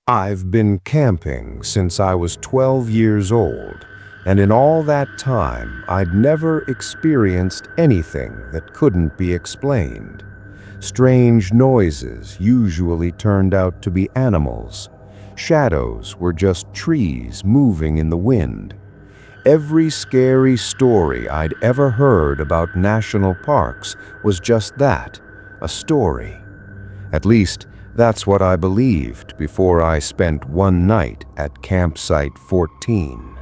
I've been camping since I was 12 years old, and in all that time, I'd never experienced anything that couldn't be explained. Strange noises usually turned out to be animals. Shadows were just trees moving in the wind. Every scary story I'd ever heard about national parks was just that, a story. At least, that's what I believed before I spent one night at Campsite 14.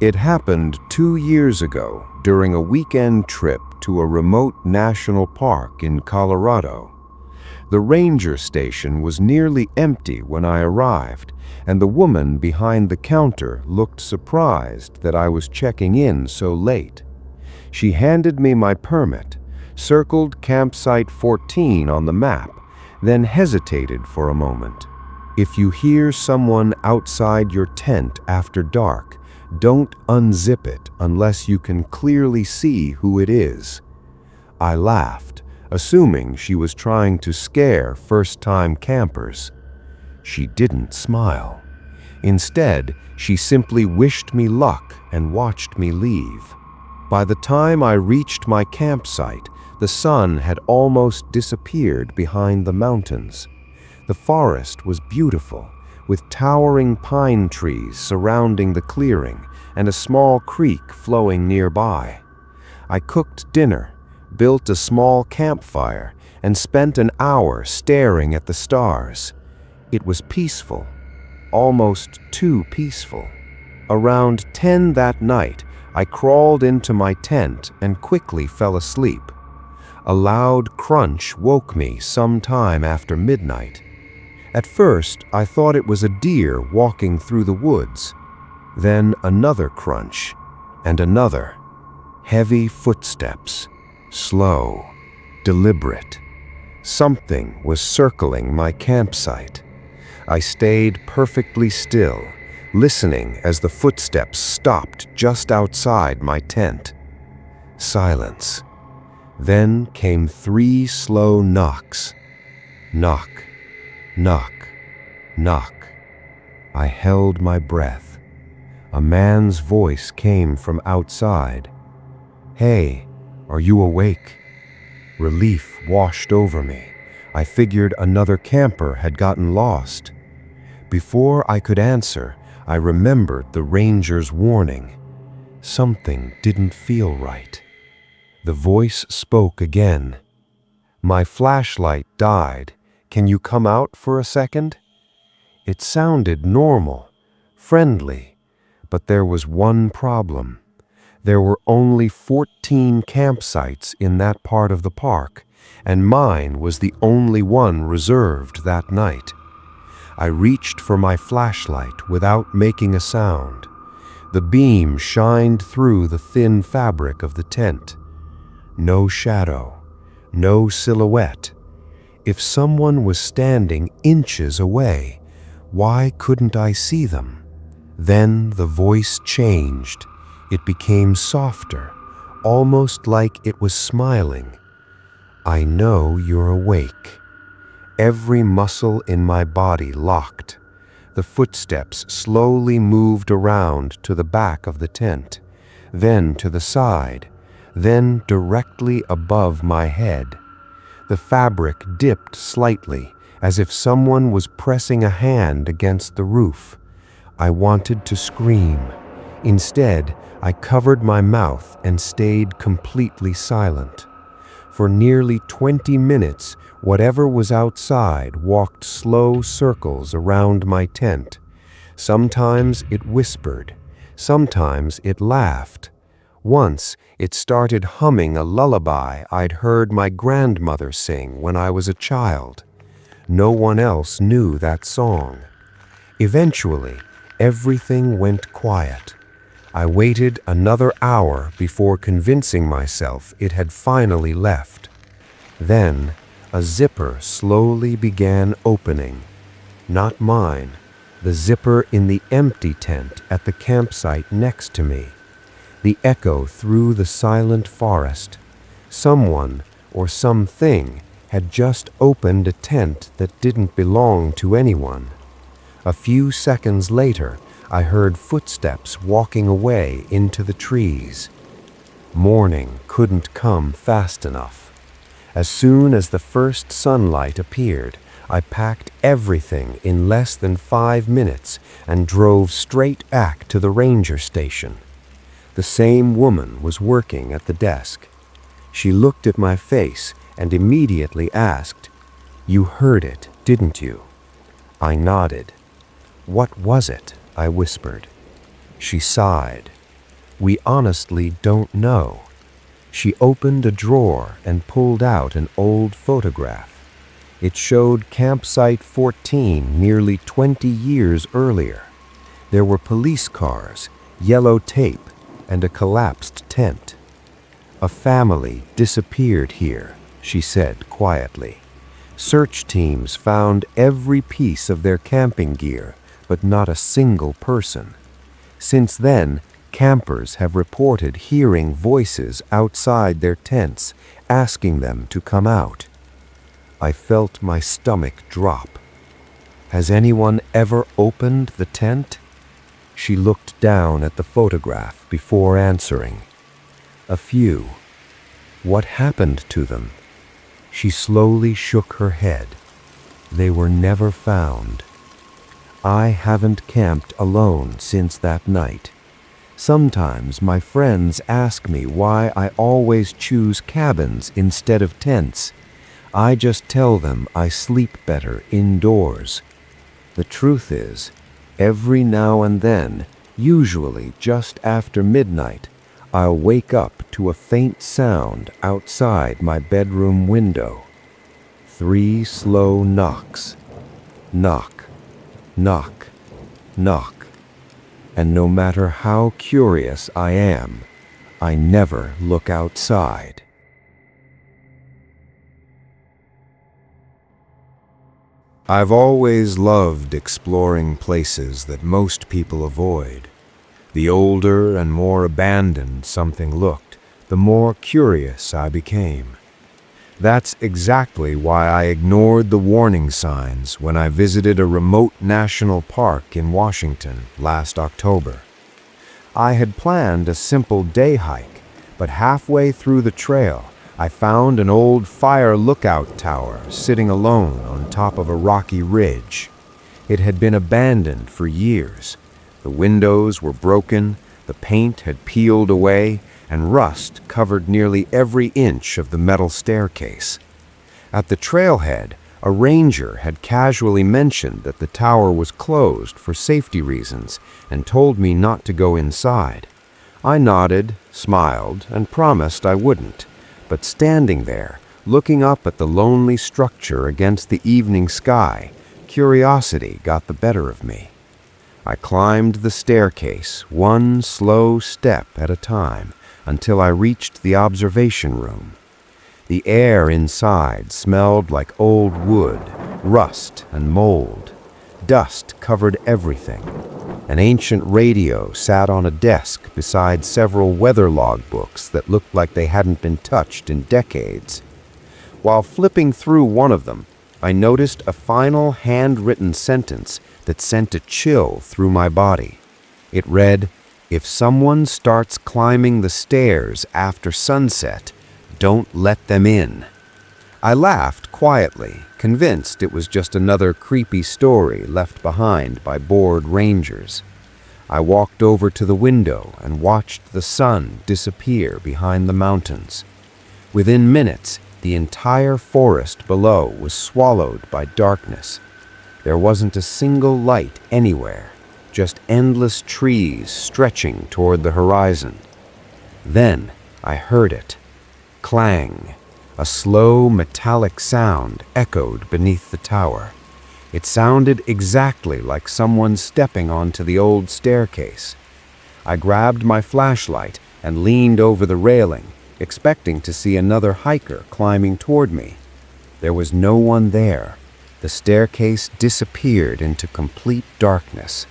It happened 2 years ago during a weekend trip to a remote national park in Colorado. The ranger station was nearly empty when I arrived, and the woman behind the counter looked surprised that I was checking in so late. She handed me my permit, circled Campsite 14 on the map, then hesitated for a moment. If you hear someone outside your tent after dark, don't unzip it unless you can clearly see who it is. I laughed, assuming she was trying to scare first-time campers. She didn't smile. Instead, she simply wished me luck and watched me leave. By the time I reached my campsite, the sun had almost disappeared behind the mountains. The forest was beautiful, with towering pine trees surrounding the clearing and a small creek flowing nearby. I cooked dinner, built a small campfire, and spent an hour staring at the stars. It was peaceful, almost too peaceful. Around 10 that night, I crawled into my tent and quickly fell asleep. A loud crunch woke me sometime after midnight. At first, I thought it was a deer walking through the woods. Then another crunch, and another. Heavy footsteps, slow, deliberate. Something was circling my campsite. I stayed perfectly still, listening as the footsteps stopped just outside my tent. Silence. Then came 3 slow knocks. Knock, knock, knock. I held my breath. A man's voice came from outside. "Hey, are you awake?" Relief washed over me. I figured another camper had gotten lost. Before I could answer, I remembered the ranger's warning. Something didn't feel right. The voice spoke again. "My flashlight died. Can you come out for a second?" It sounded normal, friendly, but there was one problem. There were only 14 campsites in that part of the park, and mine was the only one reserved that night. I reached for my flashlight without making a sound. The beam shined through the thin fabric of the tent. No shadow, no silhouette. If someone was standing inches away, why couldn't I see them? Then the voice changed. It became softer, almost like it was smiling. "I know you're awake." Every muscle in my body locked. The footsteps slowly moved around to the back of the tent, then to the side, then directly above my head. The fabric dipped slightly, as if someone was pressing a hand against the roof. I wanted to scream. Instead, I covered my mouth and stayed completely silent. For nearly 20 minutes, whatever was outside walked slow circles around my tent. Sometimes it whispered, sometimes it laughed. Once, it started humming a lullaby I'd heard my grandmother sing when I was a child. No one else knew that song. Eventually, everything went quiet. I waited another hour before convincing myself it had finally left. Then, a zipper slowly began opening. Not mine, the zipper in the empty tent at the campsite next to me. The echo through the silent forest. Someone or something had just opened a tent that didn't belong to anyone. A few seconds later, I heard footsteps walking away into the trees. Morning couldn't come fast enough. As soon as the first sunlight appeared, I packed everything in less than 5 minutes and drove straight back to the ranger station. The same woman was working at the desk. She looked at my face and immediately asked, "You heard it, didn't you?" I nodded. "What was it?" I whispered. She sighed. "We honestly don't know." She opened a drawer and pulled out an old photograph. It showed Campsite 14 nearly 20 years earlier. There were police cars, yellow tape, and a collapsed tent. "A family disappeared here," she said quietly. "Search teams found every piece of their camping gear, but not a single person. Since then, campers have reported hearing voices outside their tents, asking them to come out." I felt my stomach drop. "Has anyone ever opened the tent?" She looked down at the photograph before answering. "A few." "What happened to them?" She slowly shook her head. "They were never found." I haven't camped alone since that night. Sometimes my friends ask me why I always choose cabins instead of tents. I just tell them I sleep better indoors. The truth is, every now and then, usually just after midnight, I'll wake up to a faint sound outside my bedroom window. 3 slow knocks. Knock, knock, knock. And no matter how curious I am, I never look outside. I've always loved exploring places that most people avoid. The older and more abandoned something looked, the more curious I became. That's exactly why I ignored the warning signs when I visited a remote national park in Washington last October. I had planned a simple day hike, but halfway through the trail, I found an old fire lookout tower sitting alone on top of a rocky ridge. It had been abandoned for years. The windows were broken, the paint had peeled away, and rust covered nearly every inch of the metal staircase. At the trailhead, a ranger had casually mentioned that the tower was closed for safety reasons and told me not to go inside. I nodded, smiled, and promised I wouldn't. But standing there, looking up at the lonely structure against the evening sky, curiosity got the better of me. I climbed the staircase, one slow step at a time, until I reached the observation room. The air inside smelled like old wood, rust, and mold. Dust covered everything. An ancient radio sat on a desk beside several weather logbooks that looked like they hadn't been touched in decades. While flipping through one of them, I noticed a final handwritten sentence that sent a chill through my body. It read, "If someone starts climbing the stairs after sunset, don't let them in." I laughed quietly, convinced it was just another creepy story left behind by bored rangers. I walked over to the window and watched the sun disappear behind the mountains. Within minutes, the entire forest below was swallowed by darkness. There wasn't a single light anywhere, just endless trees stretching toward the horizon. Then I heard it. Clang. A slow metallic sound echoed beneath the tower. It sounded exactly like someone stepping onto the old staircase. I grabbed my flashlight and leaned over the railing, expecting to see another hiker climbing toward me. There was no one there. The staircase disappeared into complete darkness.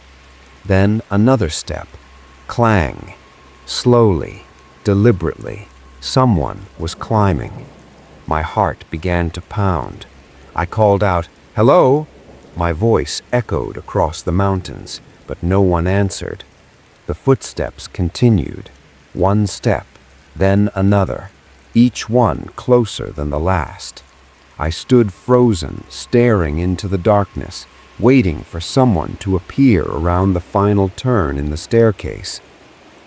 Then another step. Clang. Slowly, deliberately, someone was climbing. My heart began to pound. I called out, "Hello?" My voice echoed across the mountains, but no one answered. The footsteps continued, one step, then another, each one closer than the last. I stood frozen, staring into the darkness, waiting for someone to appear around the final turn in the staircase.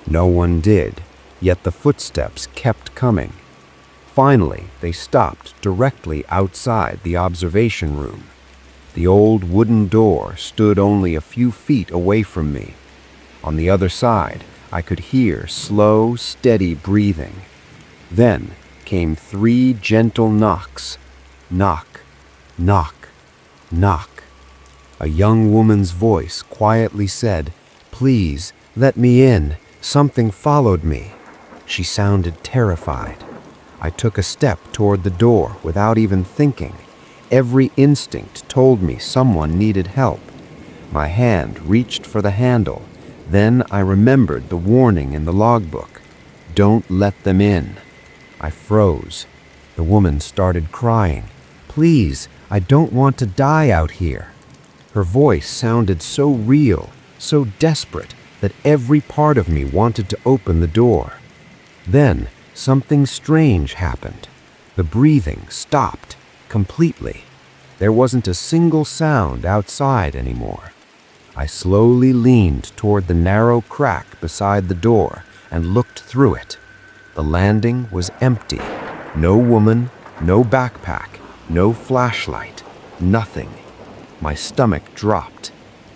No one did, yet the footsteps kept coming. Finally, they stopped directly outside the observation room. The old wooden door stood only a few feet away from me. On the other side, I could hear slow, steady breathing. Then came 3 gentle knocks. Knock, knock, knock. A young woman's voice quietly said, "Please, let me in. Something followed me." She sounded terrified. I took a step toward the door without even thinking. Every instinct told me someone needed help. My hand reached for the handle. Then I remembered the warning in the logbook. Don't let them in. I froze. The woman started crying. "Please, I don't want to die out here." Her voice sounded so real, so desperate, that every part of me wanted to open the door. Then something strange happened. The breathing stopped completely. There wasn't a single sound outside anymore. I slowly leaned toward the narrow crack beside the door and looked through it. The landing was empty. No woman, no backpack, no flashlight, nothing. My stomach dropped.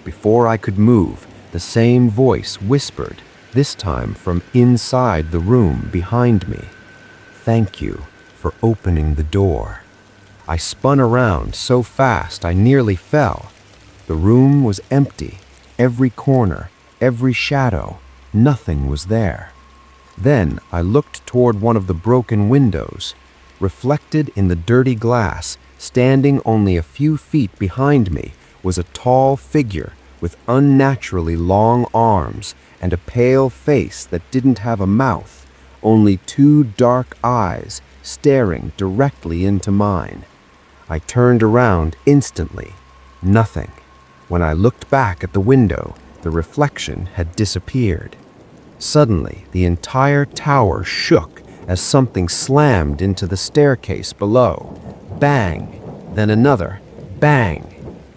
Before I could move, the same voice whispered, this time from inside the room behind me. "Thank you for opening the door." I spun around so fast I nearly fell. The room was empty. Every corner, every shadow, nothing was there. Then I looked toward one of the broken windows. Reflected in the dirty glass, standing only a few feet behind me, was a tall figure with unnaturally long arms and a pale face that didn't have a mouth, only 2 dark eyes staring directly into mine. I turned around instantly. Nothing. When I looked back at the window, the reflection had disappeared. Suddenly, the entire tower shook as something slammed into the staircase below. Bang! Then another. Bang!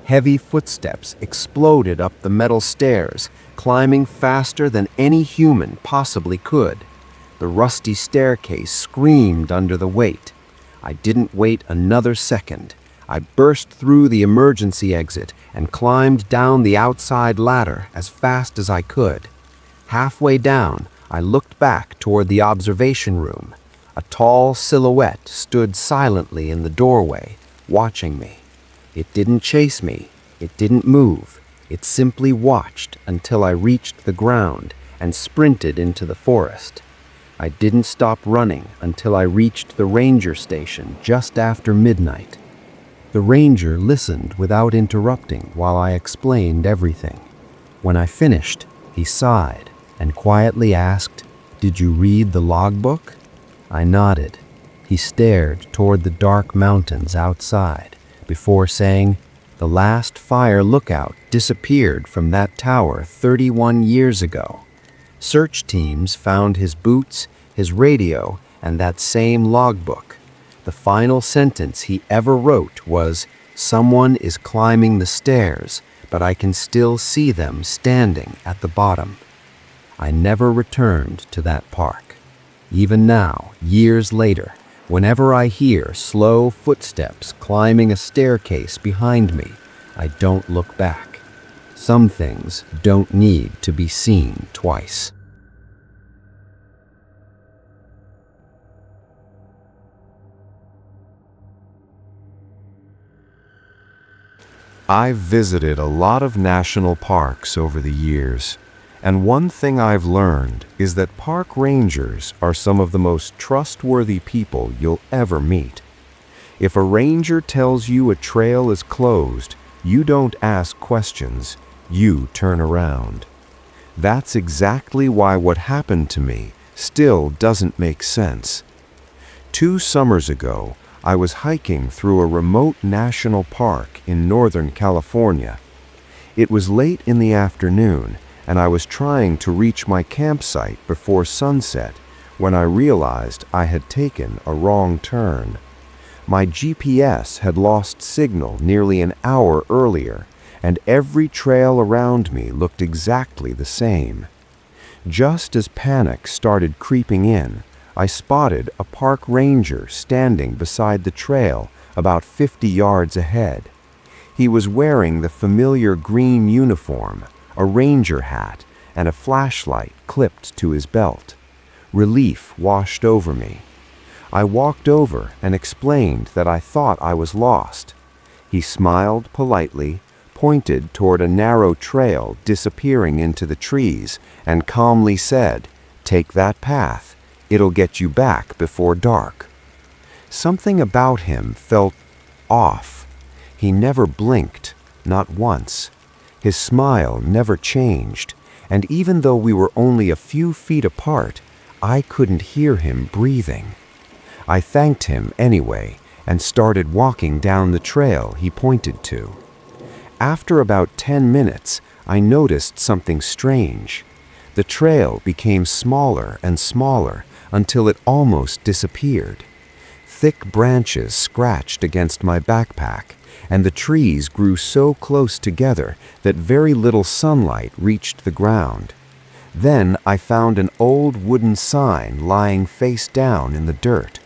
Heavy footsteps exploded up the metal stairs, climbing faster than any human possibly could. The rusty staircase screamed under the weight. I didn't wait another second. I burst through the emergency exit and climbed down the outside ladder as fast as I could. Halfway down, I looked back toward the observation room. A tall silhouette stood silently in the doorway, watching me. It didn't chase me. It didn't move. It simply watched until I reached the ground and sprinted into the forest. I didn't stop running until I reached the ranger station just after midnight. The ranger listened without interrupting while I explained everything. When I finished, he sighed and quietly asked, "Did you read the logbook?" I nodded. He stared toward the dark mountains outside before saying, "The last fire lookout disappeared from that tower 31 years ago. Search teams found his boots, his radio, and that same logbook. The final sentence he ever wrote was, 'Someone is climbing the stairs, but I can still see them standing at the bottom.'" I never returned to that park. Even now, years later, whenever I hear slow footsteps climbing a staircase behind me, I don't look back. Some things don't need to be seen twice. I've visited a lot of national parks over the years, and one thing I've learned is that park rangers are some of the most trustworthy people you'll ever meet. If a ranger tells you a trail is closed, you don't ask questions, you turn around. That's exactly why what happened to me still doesn't make sense. 2 summers ago, I was hiking through a remote national park in Northern California. It was late in the afternoon, and I was trying to reach my campsite before sunset when I realized I had taken a wrong turn. My GPS had lost signal nearly an hour earlier, and every trail around me looked exactly the same. Just as panic started creeping in, I spotted a park ranger standing beside the trail about 50 yards ahead. He was wearing the familiar green uniform, a ranger hat, and a flashlight clipped to his belt. Relief washed over me. I walked over and explained that I thought I was lost. He smiled politely, pointed toward a narrow trail disappearing into the trees, and calmly said, "Take that path. It'll get you back before dark." Something about him felt off. He never blinked, not once. His smile never changed, and even though we were only a few feet apart, I couldn't hear him breathing. I thanked him anyway and started walking down the trail he pointed to. After about 10 minutes, I noticed something strange. The trail became smaller and smaller until it almost disappeared. Thick branches scratched against my backpack, and the trees grew so close together that very little sunlight reached the ground. Then I found an old wooden sign lying face down in the dirt.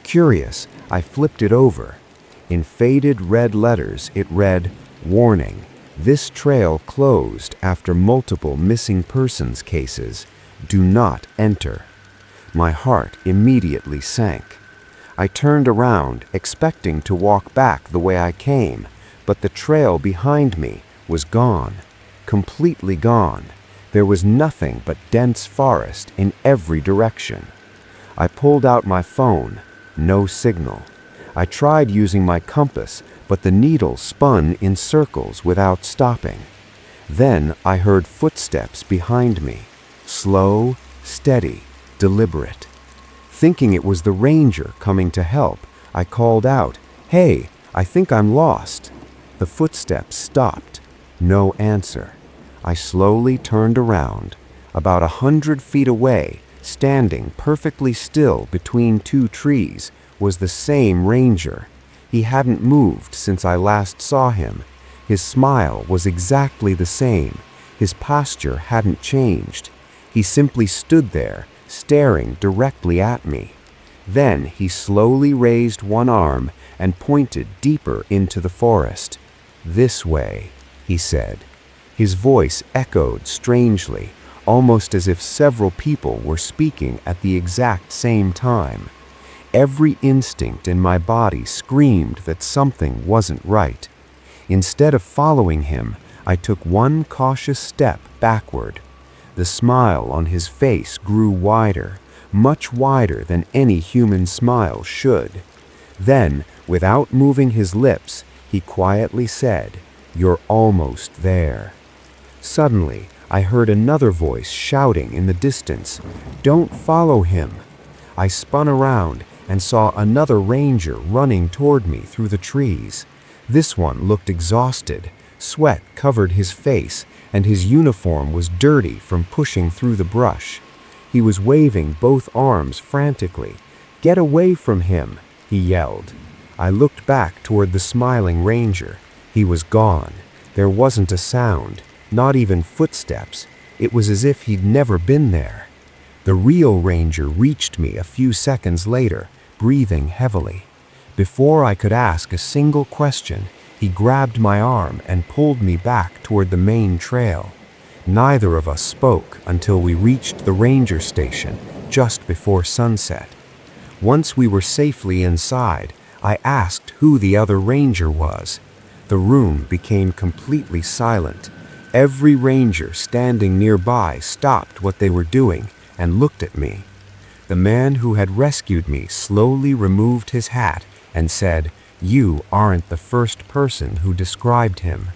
Curious, I flipped it over. In faded red letters, it read, "Warning, this trail closed after multiple missing persons cases. Do not enter." My heart immediately sank. I turned around, expecting to walk back the way I came, but the trail behind me was gone, completely gone. There was nothing but dense forest in every direction. I pulled out my phone. No signal. I tried using my compass, but the needle spun in circles without stopping. Then I heard footsteps behind me, slow, steady, deliberate. Thinking it was the ranger coming to help, I called out, "Hey, I think I'm lost." The footsteps stopped. No answer. I slowly turned around. About 100 feet away, standing perfectly still between two trees, was the same ranger. He hadn't moved since I last saw him. His smile was exactly the same. His posture hadn't changed. He simply stood there, staring directly at me. Then he slowly raised one arm and pointed deeper into the forest. "This way," he said. His voice echoed strangely, almost as if several people were speaking at the exact same time. Every instinct in my body screamed that something wasn't right. Instead of following him, I took one cautious step backward. The smile on his face grew wider, much wider than any human smile should. Then, without moving his lips, he quietly said, "You're almost there." Suddenly, I heard another voice shouting in the distance, "Don't follow him." I spun around and saw another ranger running toward me through the trees. This one looked exhausted. Sweat covered his face, and his uniform was dirty from pushing through the brush. He was waving both arms frantically. "Get away from him," he yelled. I looked back toward the smiling ranger. He was gone. There wasn't a sound, not even footsteps. It was as if he'd never been there. The real ranger reached me a few seconds later, breathing heavily. Before I could ask a single question, he grabbed my arm and pulled me back toward the main trail. Neither of us spoke until we reached the ranger station just before sunset. Once we were safely inside, I asked who the other ranger was. The room became completely silent. Every ranger standing nearby stopped what they were doing and looked at me. The man who had rescued me slowly removed his hat and said, "You aren't the first person who described him."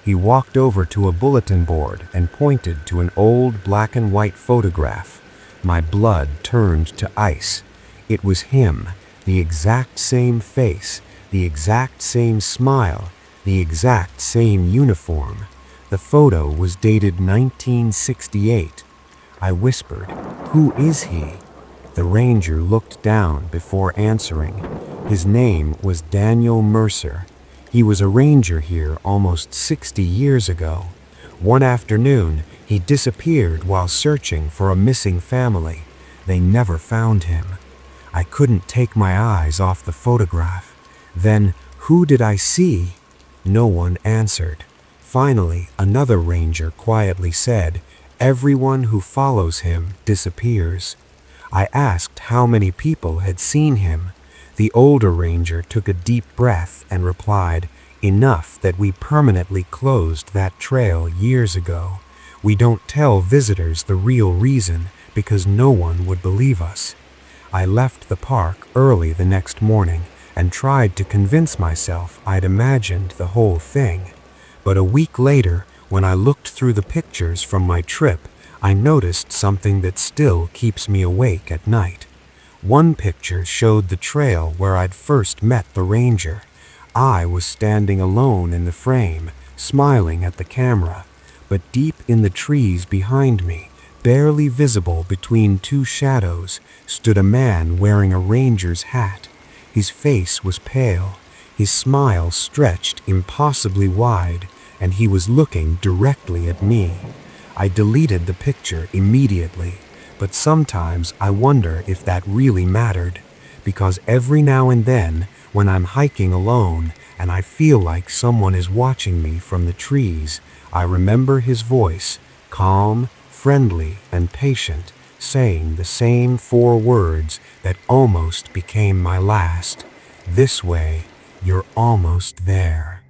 He walked over to a bulletin board and pointed to an old black and white photograph. My blood turned to ice. It was him, The exact same face, the exact same smile, the exact same uniform. The photo was dated 1968. I whispered, "Who is he?" The ranger looked down before answering. His name was Daniel Mercer. He was a ranger here almost 60 years ago. One afternoon, he disappeared while searching for a missing family. They never found him. I couldn't take my eyes off the photograph. Then, who did I see? No one answered. Finally, another ranger quietly said, "Everyone who follows him disappears." I asked how many people had seen him. The older ranger took a deep breath and replied, "Enough that we permanently closed that trail years ago. We don't tell visitors the real reason because no one would believe us." I left the park early the next morning and tried to convince myself I'd imagined the whole thing. But a week later, when I looked through the pictures from my trip, I noticed something that still keeps me awake at night. One picture showed the trail where I'd first met the ranger. I was standing alone in the frame, smiling at the camera, but deep in the trees behind me, barely visible between two shadows, stood a man wearing a ranger's hat. His face was pale, his smile stretched impossibly wide, and he was looking directly at me. I deleted the picture immediately, but sometimes I wonder if that really mattered, because every now and then, when I'm hiking alone and I feel like someone is watching me from the trees, I remember his voice, calm, friendly, and patient, saying the same 4 words that almost became my last. "This way, you're almost there."